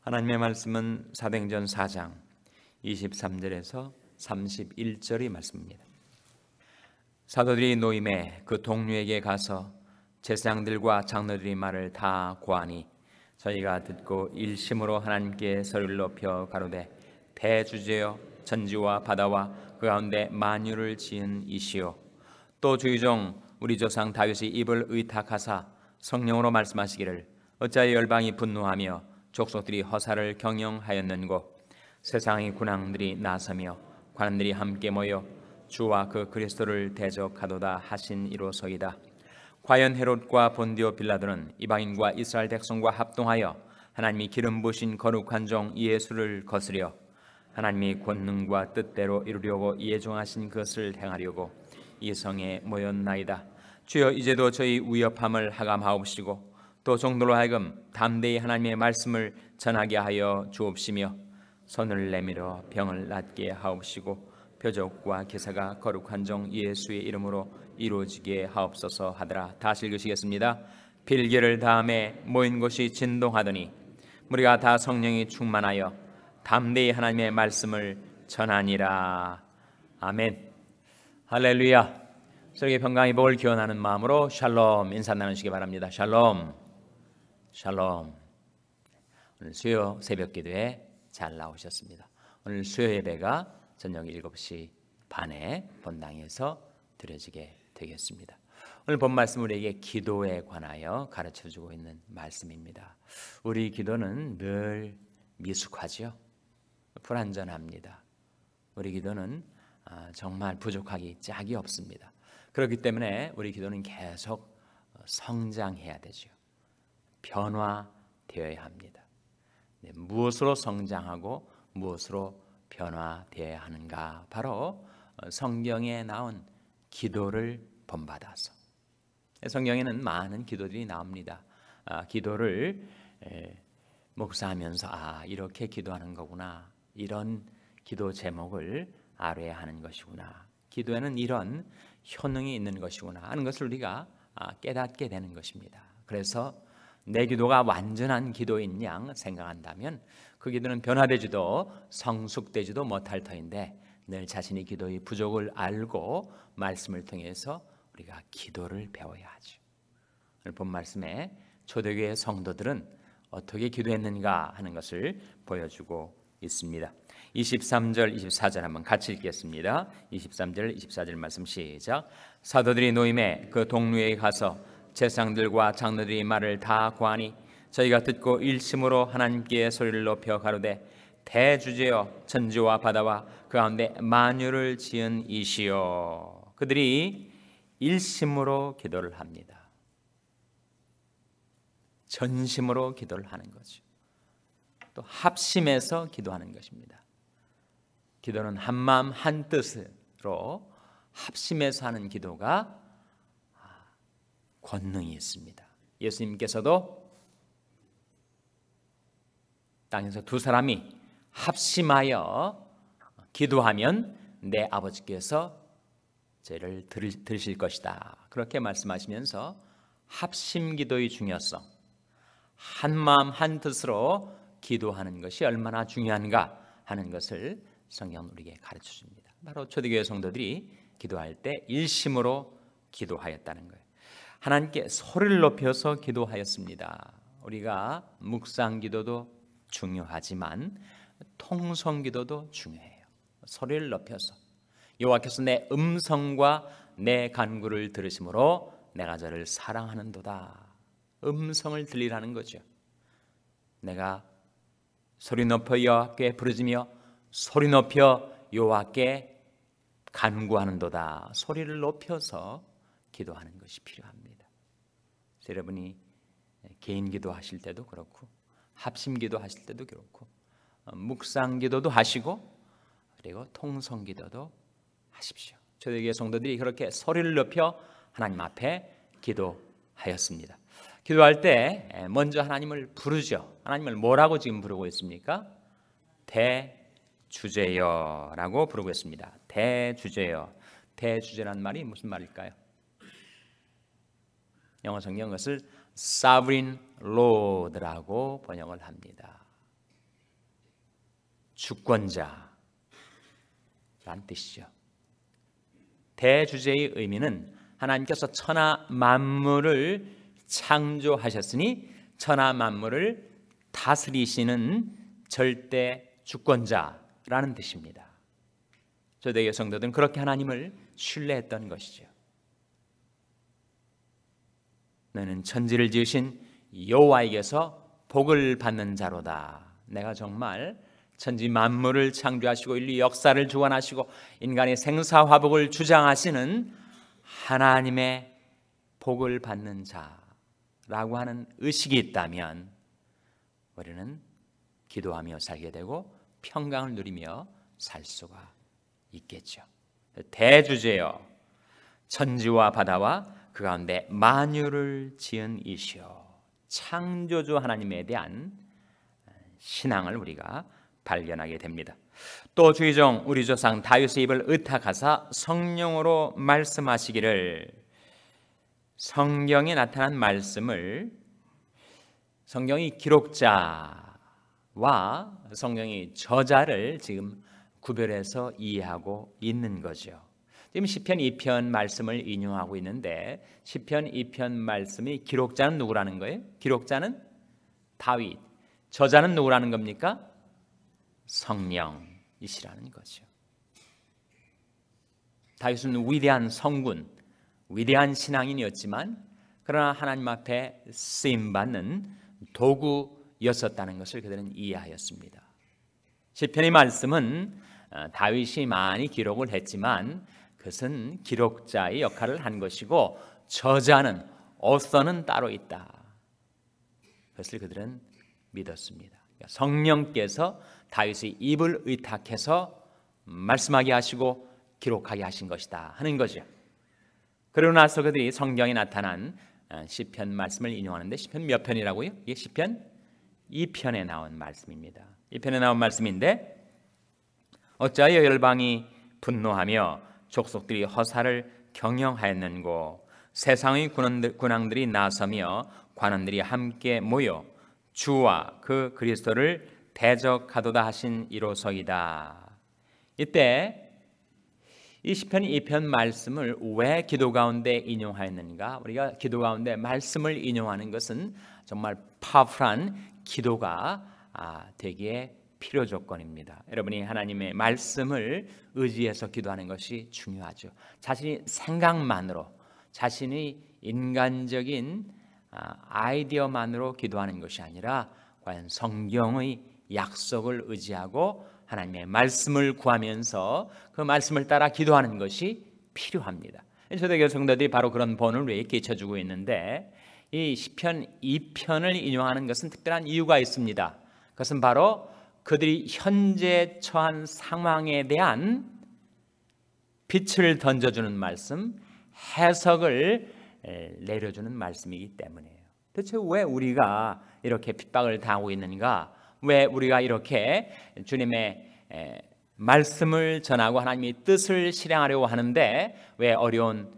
하나님의 말씀은 사도행전 4장 23절에서 31절의 말씀입니다. 사도들이 노임에 그 동료에게 가서 제사장들과 장로들이 말을 다 고하니 저희가 듣고 일심으로 하나님께 소리를 높여 가로되 대주제여 천지와 바다와 그 가운데 만유를 지은 이시요 또 주의 종 우리 조상 다윗의 입을 의탁하사 성령으로 말씀하시기를 어찌하여 열방이 분노하며 족속들이 허사를 경영하였는고 세상의 군왕들이 나서며 관원들이 함께 모여 주와 그 그리스도를 대적하도다 하신 이로소이다. 과연 헤롯과 본디오 빌라도는 이방인과 이스라엘 백성과 합동하여 하나님이 기름 부으신 거룩한 종 예수를 거스려 하나님의 권능과 뜻대로 이루려고 예정하신 것을 행하려고 이 성에 모였나이다. 주여 이제도 저희 위협함을 하감하옵시고 또 종들로 하여금 담대히 하나님의 말씀을 전하게 하여 주옵시며 손을 내밀어 병을 낫게 하옵시고 표적과 기사가 거룩한 종 예수의 이름으로 이루어지게 하옵소서 하더라. 다시 읽으시겠습니다. 빌개를 다음에 모인 곳이 진동하더니 우리가 다 성령이 충만하여 담대히 하나님의 말씀을 전하니라. 아멘. 할렐루야. 서로에게 평강의 복을 기원하는 마음으로 샬롬 인사 나누시기 바랍니다. 샬롬. 샬롬. 오늘 수요 새벽 기도에 잘 나오셨습니다. 오늘 수요 예배가 저녁 7시 반에 본당에서 드려지게 되겠습니다. 오늘 본 말씀 우리에게 기도에 관하여 가르쳐주고 있는 말씀입니다. 우리 기도는 늘 미숙하죠. 불완전합니다. 우리 기도는 정말 부족하기 짝이 없습니다. 그렇기 때문에 우리 기도는 계속 성장해야 되죠. 변화되어야 합니다. 무엇으로 성장하고 무엇으로 변화되어야 하는가? 바로 성경에 나온 기도를 본받아서. 성경에는 많은 기도들이 나옵니다. 기도를 묵상하면서 이렇게 기도하는 거구나, 이런 기도 제목을 알아야 하는 것이구나, 기도에는 이런 효능이 있는 것이구나 하는 것을 우리가 깨닫게 되는 것입니다. 그래서 내 기도가 완전한 기도인 양 생각한다면 그 기도는 변화되지도 성숙되지도 못할 터인데 늘 자신의 기도의 부족을 알고 말씀을 통해서 우리가 기도를 배워야 하죠. 오늘 본 말씀에 초대교회 성도들은 어떻게 기도했는가 하는 것을 보여주고 있습니다. 23절 24절 한번 같이 읽겠습니다. 23절 24절 말씀 시작. 사도들이 노임에 그 동료에 가서 제사장들과 장로들이 말을 다 고하니 저희가 듣고 일심으로 하나님께 소리를 높여 가로되 대주제여 천지와 바다와 그 가운데 만유를 지은 이시여. 그들이 일심으로 기도를 합니다. 전심으로 기도를 하는 거죠. 또 합심해서 기도하는 것입니다. 기도는 한마음 한뜻으로 합심해서 하는 기도가 권능이 있습니다. 예수님께서도 땅에서 두 사람이 합심하여 기도하면 내 아버지께서 죄를 들으실 것이다, 그렇게 말씀하시면서 합심 기도의 중요성, 한마음 한뜻으로 기도하는 것이 얼마나 중요한가 하는 것을 성경은 우리에게 가르쳐줍니다. 바로 초대교회 성도들이 기도할 때 일심으로 기도하였다는 거예요. 하나님께 소리를 높여서 기도하였습니다. 우리가 묵상 기도도 중요하지만 통성 기도도 중요해요. 소리를 높여서 여호와께서 내 음성과 내 간구를 들으심으로 내가 저를 사랑하는도다. 음성을 들리라는 거죠. 내가 소리 높여 여호와께 부르짖으며 소리 높여 여호와께 간구하는도다. 소리를 높여서 기도하는 것이 필요합니다. 여러분이 개인 기도하실 때도 그렇고 합심 기도하실 때도 그렇고 묵상 기도도 하시고 그리고 통성 기도도 하십시오. 초대교회 성도들이 그렇게 소리를 높여 하나님 앞에 기도하였습니다. 기도할 때 먼저 하나님을 부르죠. 하나님을 뭐라고 지금 부르고 있습니까? 대주제여라고 부르고 있습니다. 대주제여. 대주제란 말이 무슨 말일까요? 영어 성경 그것을 Sovereign Lord라고 번역을 합니다. 주권자란 뜻이죠. 대주제의 의미는 하나님께서 천하 만물을 창조하셨으니 천하 만물을 다스리시는 절대 주권자라는 뜻입니다. 초대교회 성도들은 그렇게 하나님을 신뢰했던 것이죠. 너는 천지를 지으신 여호와에게서 복을 받는 자로다. 내가 정말 천지 만물을 창조하시고 인류 역사를 주관하시고 인간의 생사화복을 주장하시는 하나님의 복을 받는 자라고 하는 의식이 있다면 우리는 기도하며 살게 되고 평강을 누리며 살 수가 있겠죠. 대주제여 천지와 바다와 그 가운데 만유를 지은 이시여, 창조주 하나님에 대한 신앙을 우리가 발견하게 됩니다. 또 주의종 우리 조상 다윗의 입을 의탁하사 성령으로 말씀하시기를, 성경에 나타난 말씀을 성경이 기록자와 성경이 저자를 지금 구별해서 이해하고 있는 거죠. 지금 시편 2편 말씀을 인용하고 있는데 시편 2편 말씀이 기록자는 누구라는 거예요? 기록자는 다윗, 저자는 누구라는 겁니까? 성령이시라는 거죠. 다윗은 위대한 성군, 위대한 신앙인이었지만 그러나 하나님 앞에 쓰임받는 도구였었다는 것을 그들은 이해하였습니다. 시편의 말씀은 다윗이 많이 기록을 했지만 그것은 기록자의 역할을 한 것이고 저자는 어서는 따로 있다. 그것을 그들은 믿었습니다. 성령께서 다윗의 입을 의탁해서 말씀하게 하시고 기록하게 하신 것이다 하는 거죠. 그러고 나서 그들이 성경에 나타난 시편 말씀을 인용하는데 시편 몇 편이라고요? 이게 시편 2편에 나온 말씀입니다. 2편에 나온 말씀인데 어찌하여 열방이 분노하며 족속들이 허사를 경영하였는고, 세상의 군왕들이 나서며 관원들이 함께 모여 주와 그 그리스도를 대적하도다 하신 이로소이다. 이때 이 시편 2편 말씀을 왜 기도 가운데 인용하였는가? 우리가 기도 가운데 말씀을 인용하는 것은 정말 파워풀한 기도가 되기에 필요 조건입니다. 여러분이 하나님의 말씀을 의지해서 기도하는 것이 중요하죠. 자신이 생각만으로, 자신의 인간적인 아이디어만으로 기도하는 것이 아니라 과연 성경의 약속을 의지하고 하나님의 말씀을 구하면서 그 말씀을 따라 기도하는 것이 필요합니다. 초대교회 성도들이 바로 그런 본을 왜 끼쳐주고 있는데 이 시편 2편을 인용하는 것은 특별한 이유가 있습니다. 그것은 바로 그들이 현재 처한 상황에 대한 빛을 던져주는 말씀, 해석을 내려주는 말씀이기 때문이에요. 대체 왜 우리가 이렇게 핍박을 당하고 있는가? 왜 우리가 이렇게 주님의 말씀을 전하고 하나님의 뜻을 실행하려고 하는데 왜 어려운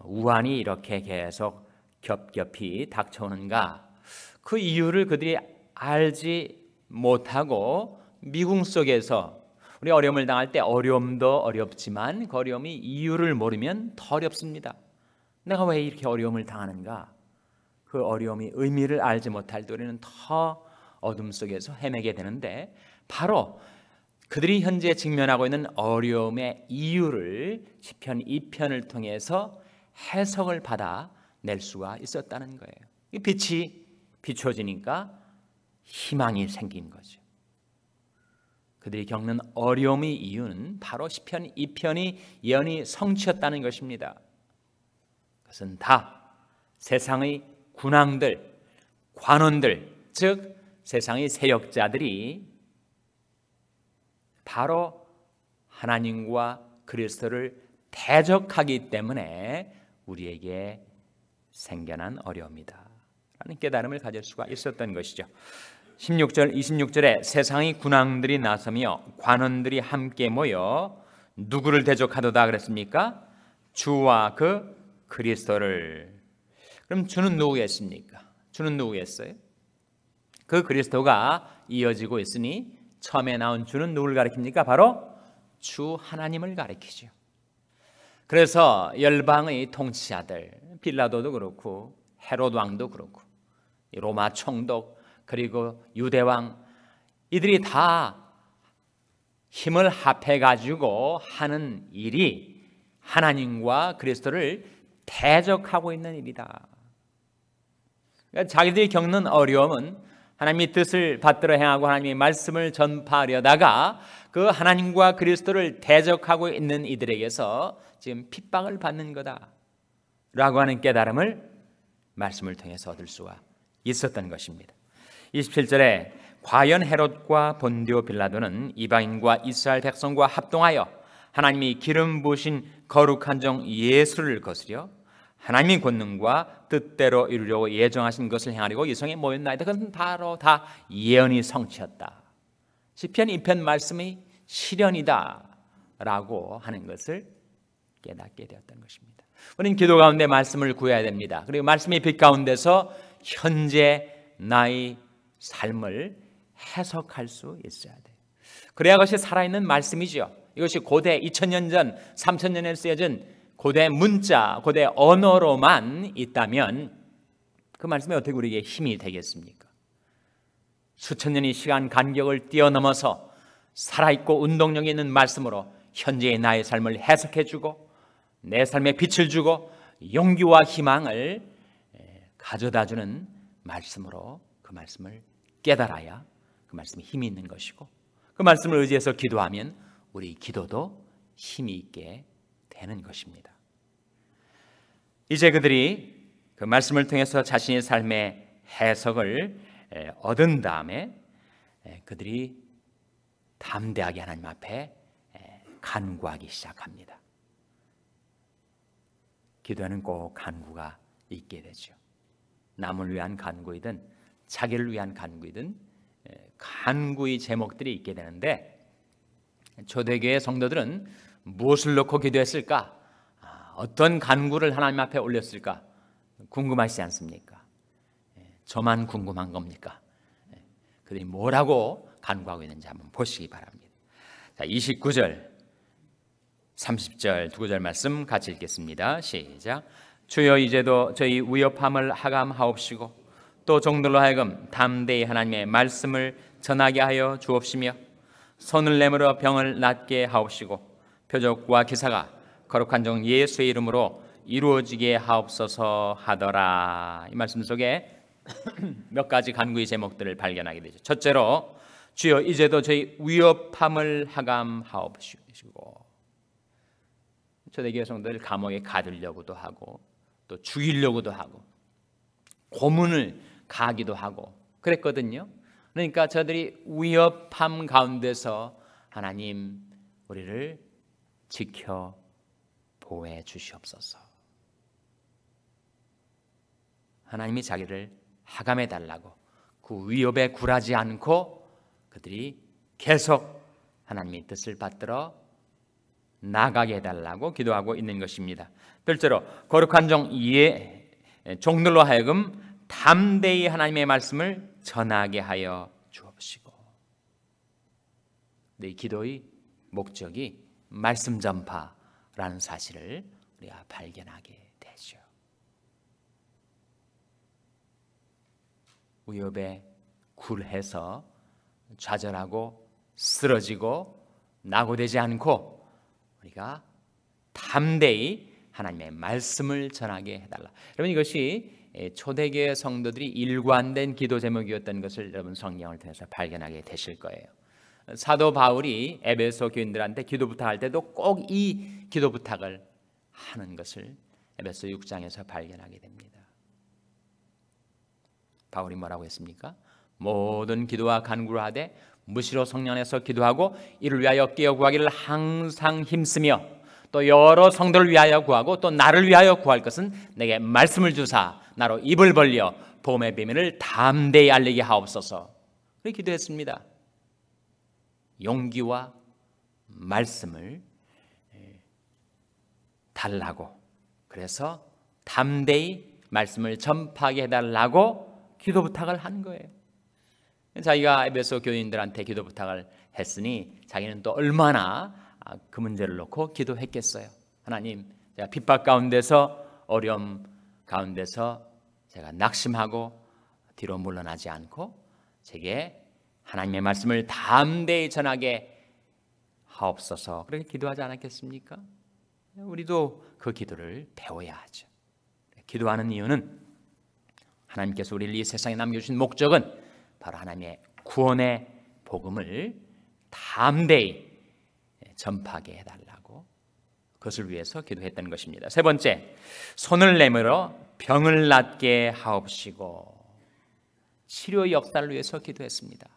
우환이 이렇게 계속 겹겹이 닥쳐오는가? 그 이유를 그들이 알지 못하고 미궁 속에서 우리 어려움을 당할 때 어려움도 어렵지만 그 어려움이 이유를 모르면 더 어렵습니다. 내가 왜 이렇게 어려움을 당하는가? 그 어려움이 의미를 알지 못할 때 우리는 더 어둠 속에서 헤매게 되는데 바로 그들이 현재 직면하고 있는 어려움의 이유를 시편 2편을 통해서 해석을 받아낼 수가 있었다는 거예요. 이 빛이 비춰지니까 희망이 생긴 거죠. 그들이 겪는 어려움의 이유는 바로 시편 2편이 예언이 성취했다는 것입니다. 그것은 다 세상의 군왕들, 관원들, 즉 세상의 세력자들이 바로 하나님과 그리스도를 대적하기 때문에 우리에게 생겨난 어려움이다 라는 깨달음을 가질 수가 있었던 것이죠. 16절, 26절에 세상의 군왕들이 나서며 관원들이 함께 모여 누구를 대적하도다 그랬습니까? 주와 그 그리스도를. 그럼 주는 누구겠습니까? 주는 누구겠어요? 그 그리스도가 이어지고 있으니 처음에 나온 주는 누굴 가리킵니까? 바로 주 하나님을 가리키죠. 그래서 열방의 통치자들, 빌라도도 그렇고 헤롯 왕도 그렇고 로마 총독 그리고 유대 왕, 이들이 다 힘을 합해 가지고 하는 일이 하나님과 그리스도를 대적하고 있는 일이다. 그러니까 자기들이 겪는 어려움은 하나님의 뜻을 받들어 행하고 하나님의 말씀을 전파하려다가 그 하나님과 그리스도를 대적하고 있는 이들에게서 지금 핍박을 받는 거다라고 하는 깨달음을 말씀을 통해서 얻을 수가 있었던 것입니다. 27절에 과연 헤롯과 본디오 빌라도는 이방인과 이스라엘 백성과 합동하여 하나님이 기름 부으신 거룩한 종 예수를 거스려 하나님의 권능과 뜻대로 이루려고 예정하신 것을 행하려고 이 성에 모였나이다. 그것은 바로 다 예언이 성취였다. 시편 2편 말씀이 실현이다 라고 하는 것을 깨닫게 되었던 것입니다. 우리는 기도 가운데 말씀을 구해야 됩니다. 그리고 말씀의 빛 가운데서 현재 나의 삶을 해석할 수 있어야 돼요. 그래야 그것이 살아있는 말씀이죠. 이것이 고대 2000년 전, 3000년에 쓰여진 고대 문자, 고대 언어로만 있다면 그 말씀이 어떻게 우리에게 힘이 되겠습니까? 수천 년의 시간 간격을 뛰어넘어서 살아있고 운동력이 있는 말씀으로 현재의 나의 삶을 해석해주고 내 삶에 빛을 주고 용기와 희망을 가져다주는 말씀으로 그 말씀을 깨달아야 그 말씀이 힘이 있는 것이고 그 말씀을 의지해서 기도하면 우리 기도도 힘이 있게 되는 것입니다. 이제 그들이 그 말씀을 통해서 자신의 삶의 해석을 얻은 다음에 그들이 담대하게 하나님 앞에 간구하기 시작합니다. 기도에는 꼭 간구가 있게 되죠. 남을 위한 간구이든 자기를 위한 간구이든 간구의 제목들이 있게 되는데 초대교회 성도들은 무엇을 놓고 기도했을까? 어떤 간구를 하나님 앞에 올렸을까? 궁금하시지 않습니까? 저만 궁금한 겁니까? 그들이 뭐라고 간구하고 있는지 한번 보시기 바랍니다. 자, 29절, 30절 두 구절 말씀 같이 읽겠습니다. 시작. 주여 이제도 저희 위협함을 하감하옵시고 또 종들로 하여금 담대히 하나님의 말씀을 전하게 하여 주옵시며 손을 내밀어 병을 낫게 하옵시고 표적과 기사가 거룩한 종 예수의 이름으로 이루어지게 하옵소서 하더라. 이 말씀 속에 몇 가지 간구의 제목들을 발견하게 되죠. 첫째로 주여 이제도 저희 위협함을 하감하옵시고, 초대교회 성도들 감옥에 가두려고도 하고 또 죽이려고도 하고 고문을 가기도 하고 그랬거든요. 그러니까 저들이 위협함 가운데서 하나님 우리를 지켜 보호해 주시옵소서. 하나님이 자기를 하감해 달라고 그 위협에 굴하지 않고 그들이 계속 하나님의 뜻을 받들어 나가게 해달라고 기도하고 있는 것입니다. 둘째로 거룩한 종들로 하여금 담대히 하나님의 말씀을 전하게 하여 주옵시고. 이 기도의 목적이 말씀 전파라는 사실을 우리가 발견하게 되죠. 위협에 굴해서 좌절하고 쓰러지고 낙오되지 않고 우리가 담대히 하나님의 말씀을 전하게 해달라. 여러분, 이것이 초대교회 성도들이 일관된 기도 제목이었던 것을 여러분 성경을 통해서 발견하게 되실 거예요. 사도 바울이 에베소 교인들한테 기도 부탁할 때도 꼭 이 기도 부탁을 하는 것을 에베소 6장에서 발견하게 됩니다. 바울이 뭐라고 했습니까? 모든 기도와 간구를 하되 무시로 성령 안에서 기도하고 이를 위하여 깨어 구하기를 항상 힘쓰며 또 여러 성도를 위하여 구하고 또 나를 위하여 구할 것은 내게 말씀을 주사 나로 입을 벌려 복음의 비밀을 담대히 알리게 하옵소서. 그렇게 기도했습니다. 용기와 말씀을 달라고, 그래서 담대히 말씀을 전파하게 해달라고 기도 부탁을 한 거예요. 자기가 에베소 교인들한테 기도 부탁을 했으니 자기는 또 얼마나 그 문제를 놓고 기도했겠어요. 하나님, 제가 핍박 가운데서, 어려움 가운데서 제가 낙심하고 뒤로 물러나지 않고 제게 하나님의 말씀을 담대히 전하게 하옵소서, 그렇게 기도하지 않았겠습니까? 우리도 그 기도를 배워야 하죠. 기도하는 이유는 하나님께서 우리를 이 세상에 남겨주신 목적은 바로 하나님의 구원의 복음을 담대히 전파하게 해달라고, 그것을 위해서 기도했던 것입니다. 세 번째, 손을 내밀어 병을 낫게 하옵시고, 치료 역사를 위해서 기도했습니다.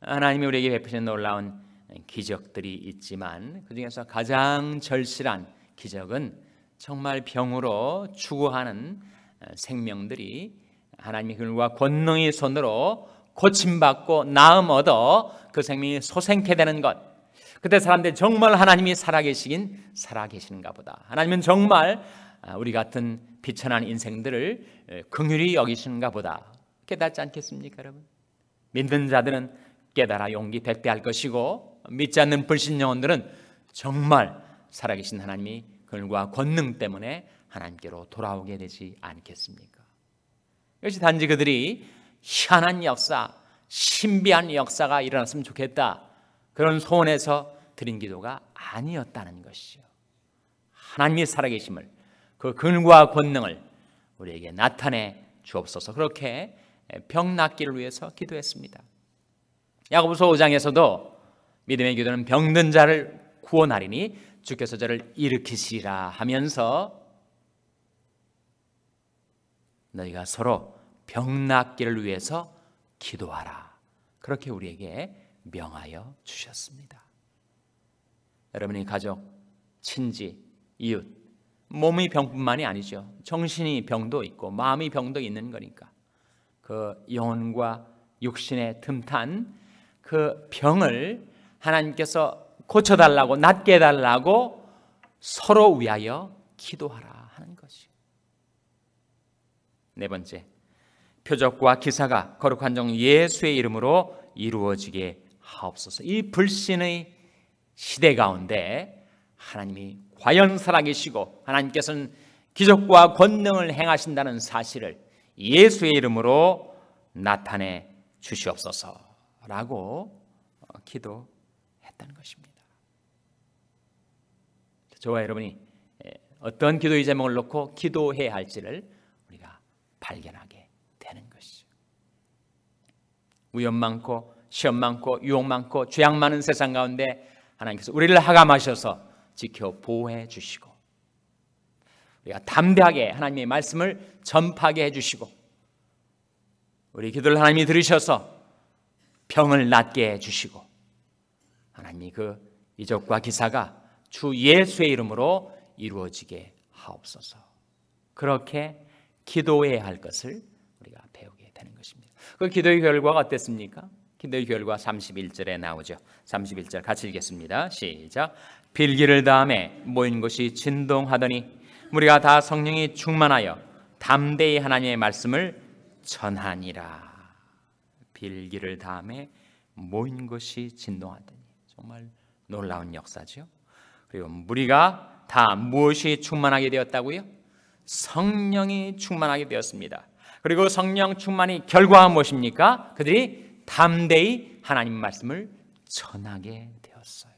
하나님이 우리에게 베푸신 놀라운 기적들이 있지만 그 중에서 가장 절실한 기적은 정말 병으로 추구하는 생명들이 하나님의 글과 권능의 손으로 고침받고 나음 얻어 그 생명이 소생케 되는 것. 그때 사람들이 정말 하나님이 살아계시는가 보다, 하나님은 정말 우리 같은 비천한 인생들을 긍휼히 여기시는가 보다 깨닫지 않겠습니까? 여러분, 믿는 자들은 깨달아 용기 백배할 것이고, 믿지 않는 불신 영혼들은 정말 살아계신 하나님이 글과 권능 때문에 하나님께로 돌아오게 되지 않겠습니까? 이것이 단지 그들이 희한한 역사, 신비한 역사가 일어났으면 좋겠다, 그런 소원에서 드린 기도가 아니었다는 것이죠. 하나님이 살아계심을, 그 근과 권능을 우리에게 나타내 주옵소서, 그렇게 병 낫기를 위해서 기도했습니다. 야고보서 5장에서도 믿음의 기도는 병든 자를 구원하리니 주께서 저를 일으키시리라 하면서 너희가 서로 병 낫기를 위해서 기도하라, 그렇게 우리에게 명하여 주셨습니다. 여러분의 가족, 친지, 이웃, 몸의 병뿐만이 아니죠. 정신의 병도 있고 마음의 병도 있는 거니까 그 영혼과 육신의 틈탄 그 병을 하나님께서 고쳐달라고, 낫게 해달라고 서로 위하여 기도하라 하는 것이요. 네 번째, 표적과 기사가 거룩한 종 예수의 이름으로 이루어지게 하옵소서. 이 불신의 시대 가운데 하나님이 과연 살아계시고 하나님께서는 기적과 권능을 행하신다는 사실을 예수의 이름으로 나타내 주시옵소서라고 기도했다는 것입니다. 저와 여러분이 어떤 기도의 제목을 놓고 기도해야 할지를 우리가 발견하게 되는 것이죠. 위험 많고 시험 많고 유혹 많고 죄악 많은 세상 가운데 하나님께서 우리를 하감하셔서 지켜 보호해 주시고, 우리가 담대하게 하나님의 말씀을 전파하게 해주시고, 우리 기도를 하나님이 들으셔서 병을 낫게 해주시고, 하나님이 그 이적과 기사가 주 예수의 이름으로 이루어지게 하옵소서, 그렇게 기도해야 할 것을 우리가 배우게 되는 것입니다. 그 기도의 결과가 어땠습니까? 기도의 결과 31절에 나오죠. 31절 같이 읽겠습니다. 시작. 빌기를 다음에 모인 곳이 진동하더니 우리가 다 성령이 충만하여 담대히 하나님의 말씀을 전하니라. 빌기를 다음에 모인 곳이 진동하더니, 정말 놀라운 역사죠. 그리고 우리가 다 무엇이 충만하게 되었다고요? 성령이 충만하게 되었습니다. 그리고 성령 충만이 결과가 무엇입니까? 그들이 담대히 하나님 말씀을 전하게 되었어요.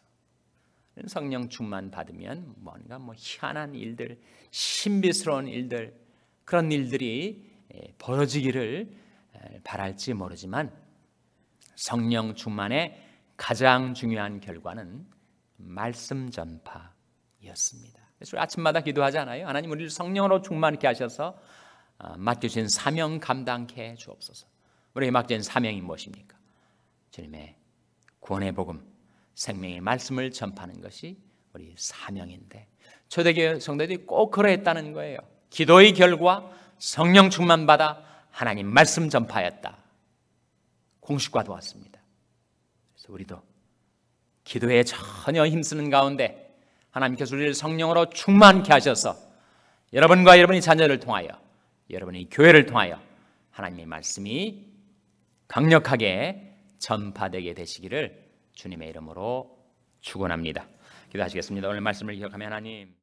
성령 충만 받으면 뭔가 희한한 일들, 신비스러운 일들, 그런 일들이 벌어지기를 바랄지 모르지만 성령 충만의 가장 중요한 결과는 말씀 전파였습니다. 그래서 아침마다 기도하지 않아요? 하나님 우리를 성령으로 충만케 하셔서 맡겨진 사명 감당케 주옵소서. 우리에게 맡겨진 사명이 무엇입니까? 주님의 구원의 복음, 생명의 말씀을 전파하는 것이 우리 사명인데, 초대교회 성도들이 꼭 그러했다는 거예요. 기도의 결과 성령 충만 받아 하나님 말씀 전파했다. 공식과도 왔습니다. 그래서 우리도 기도에 전혀 힘쓰는 가운데 하나님께서 우리를 성령으로 충만케 하셔서 여러분과 여러분의 자녀를 통하여, 여러분의 교회를 통하여 하나님의 말씀이 강력하게 전파되게 되시기를 주님의 이름으로 축원합니다. 기도하시겠습니다. 오늘 말씀을 기억하며 하나님